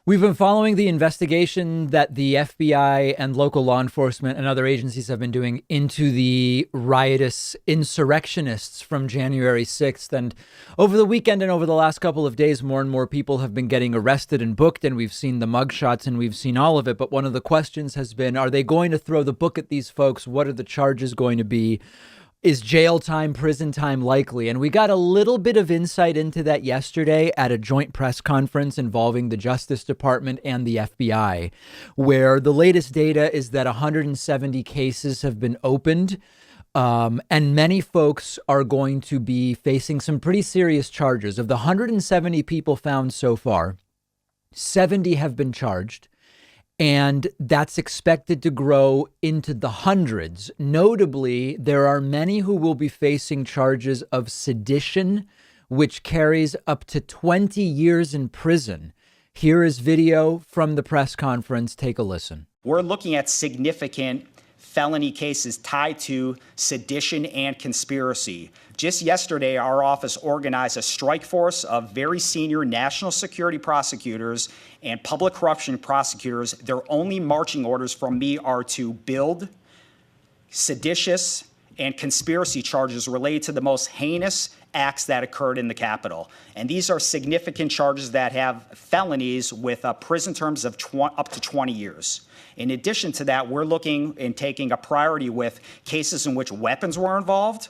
We've been following the investigation that the FBI and local law enforcement and other agencies have been doing into the riotous insurrectionists from January 6th. And over the weekend and over the last couple of days, more and more people have been getting arrested and booked, and we've seen the mugshots and we've seen all of it. But one of the questions has been, are they going to throw the book at these folks? What are the charges going to be? Is jail time, prison time likely? And we got a little bit of insight into that yesterday at a joint press conference involving the Justice Department and the FBI, where the latest data is that 170 cases have been opened. And many folks are going to be facing some pretty serious charges. Of the 170 people found so far, 70 have been charged. And that's expected to grow into the hundreds. Notably, there are many who will be facing charges of sedition, which carries up to 20 years in prison. Here is video from the press conference. Take a listen. We're looking at significant felony cases tied to sedition and conspiracy. Just yesterday, our office organized a strike force of very senior national security prosecutors and public corruption prosecutors. Their only marching orders from me are to build seditious and conspiracy charges related to the most heinous acts that occurred in the Capitol. And these are significant charges that have felonies with prison terms of up to 20 years. In addition to that, we're looking and taking a priority with cases in which weapons were involved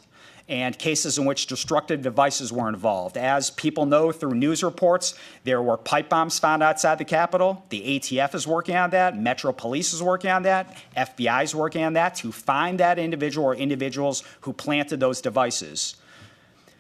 and cases in which destructive devices were involved. As people know through news reports, there were pipe bombs found outside the Capitol. The ATF is working on that. Metro Police is working on that. FBI is working on that to find that individual or individuals who planted those devices.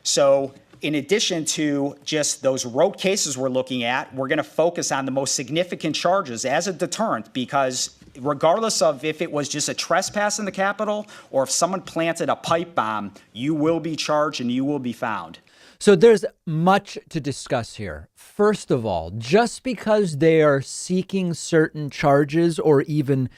So in addition to just those rote cases we're looking at, we're going to focus on the most significant charges as a deterrent, because regardless of if it was just a trespass in the Capitol or if someone planted a pipe bomb, you will be charged and you will be found. So there's much to discuss here. First of all, just because they are seeking certain charges or even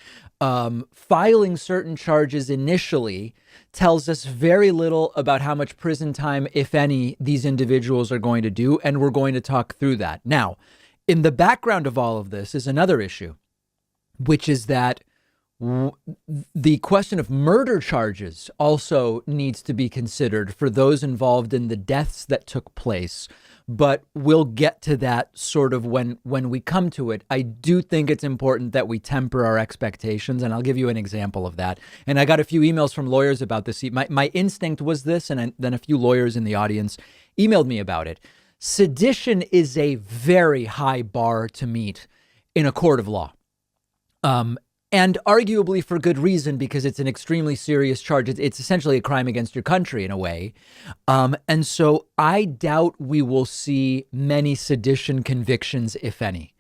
filing certain charges initially tells us very little about how much prison time, if any, these individuals are going to do. And we're going to talk through that. Now, in the background of all of this is another issue, which is that the question of murder charges also needs to be considered for those involved in the deaths that took place. But we'll get to that sort of when we come to it. I do think it's important that we temper our expectations, and I'll give you an example of that. And I got a few emails from lawyers about this. My instinct was this, and then a few lawyers in the audience emailed me about it. Sedition is a very high bar to meet in a court of law. And arguably for good reason, because it's an extremely serious charge. It's essentially a crime against your country in a way. And so I doubt we will see many sedition convictions, if any.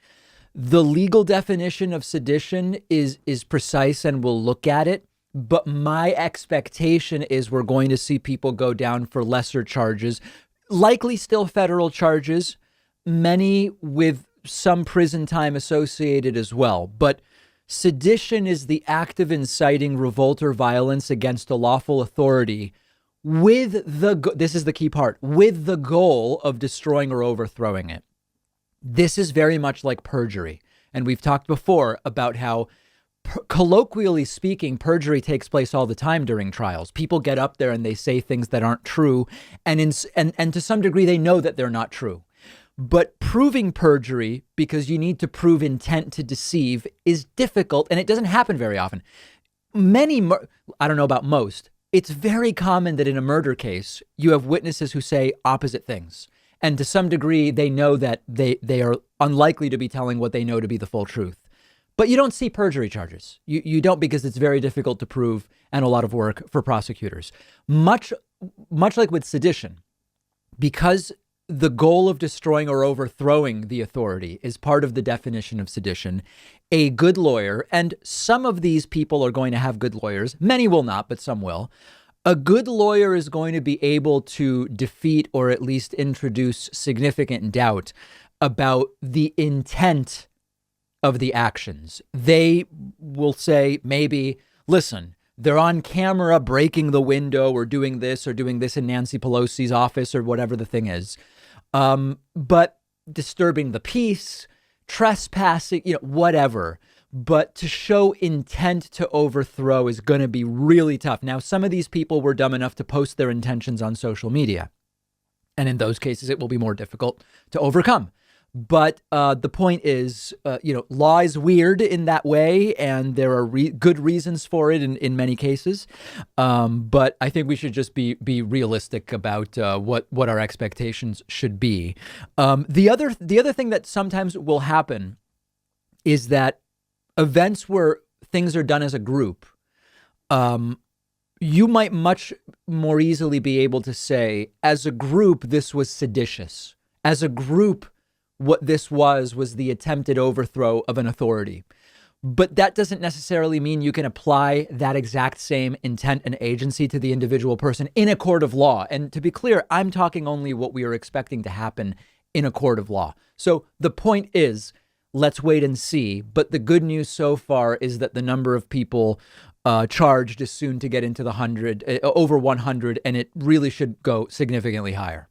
The legal definition of sedition is precise, and we'll look at it. But my expectation is we're going to see people go down for lesser charges, likely still federal charges, many with some prison time associated as well. But sedition is the act of inciting revolt or violence against a lawful authority with this is the key part, with the goal of destroying or overthrowing it. This is very much like perjury. And we've talked before about how, colloquially speaking, perjury takes place all the time during trials. People get up there and they say things that aren't true. And to some degree, they know that they're not true. But proving perjury, because you need to prove intent to deceive, is difficult, and it doesn't happen very often. I don't know about most, it's very common that in a murder case, you have witnesses who say opposite things. And to some degree, they know that they are unlikely to be telling what they know to be the full truth. But you don't see perjury charges. You don't, because it's very difficult to prove and a lot of work for prosecutors. Much like with sedition, because the goal of destroying or overthrowing the authority is part of the definition of sedition. A good lawyer, and some of these people are going to have good lawyers. Many will not, but some will. A good lawyer is going to be able to defeat or at least introduce significant doubt about the intent of the actions. They will say, maybe, listen, they're on camera breaking the window or doing this in Nancy Pelosi's office or whatever the thing is. But disturbing the peace, trespassing, whatever. But to show intent to overthrow is going to be really tough. Now, some of these people were dumb enough to post their intentions on social media. And in those cases, it will be more difficult to overcome. But the point is, law is weird in that way, and there are good reasons for it in many cases. But I think we should just be realistic about what our expectations should be. The other thing that sometimes will happen is that events where things are done as a group, you might much more easily be able to say, as a group, this was seditious. As a group, what this was the attempted overthrow of an authority. But that doesn't necessarily mean you can apply that exact same intent and agency to the individual person in a court of law. And to be clear, I'm talking only what we are expecting to happen in a court of law. So the point is, let's wait and see. But the good news so far is that the number of people charged is soon to get into the over 100, and it really should go significantly higher.